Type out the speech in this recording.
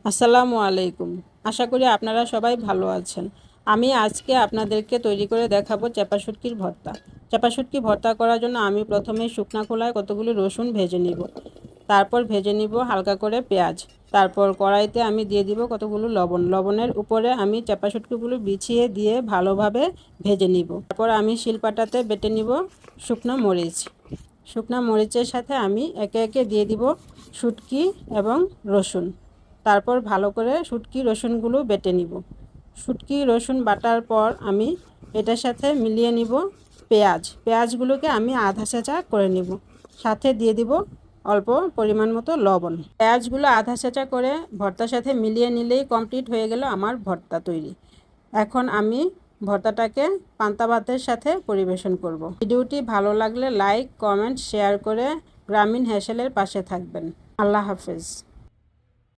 আসসালামু আলাইকুম। আশা করি আপনারা সবাই ভালো আছেন। আমি আজকে আপনাদেরকে তৈরি করে দেখাবো চাপা শুটকির ভর্তা। চাপা শুটকি ভর্তা করার জন্য আমি প্রথমে শুকনা খোলায় কতগুলো রসুন ভেজে নিব। তারপর ভেজে নিব হালকা করে পেঁয়াজ। তারপর কড়াইতে আমি দিয়ে দিব কতগুলো লবণ। লবণের উপরে আমি চাপা শুটকিগুলো বিছিয়ে দিয়ে ভালোভাবে ভেজে নিব। তারপর আমি শিলপাটাতে বেটে নিব শুকনো মরিচ। শুকনো মরিচের সাথে আমি একে একে দিয়ে দিব শুটকি এবং রসুন। তারপর ভালো করে শুটকি রসুনগুলো বেটে নিব। শুটকি রসুন বাটার পর আমি এটার সাথে মিলিয়ে নিব পেঁয়াজগুলোকে আমি আধা ছেঁচা করে নিব। সাথে দিয়ে দিব অল্প পরিমাণ মতো লবণ। পেঁয়াজগুলো আধা ছেঁচা করে ভর্তার সাথে মিলিয়ে নিলেই কমপ্লিট হয়ে গেল আমার ভর্তা তৈরি। এখন আমি ভর্তাটাকে পান্তা ভাতের সাথে পরিবেশন করব। ভিডিওটি ভালো লাগলে লাইক, কমেন্ট, শেয়ার করে গ্রামীণ হেসেলের পাশে থাকবেন। আল্লাহ হাফেজ।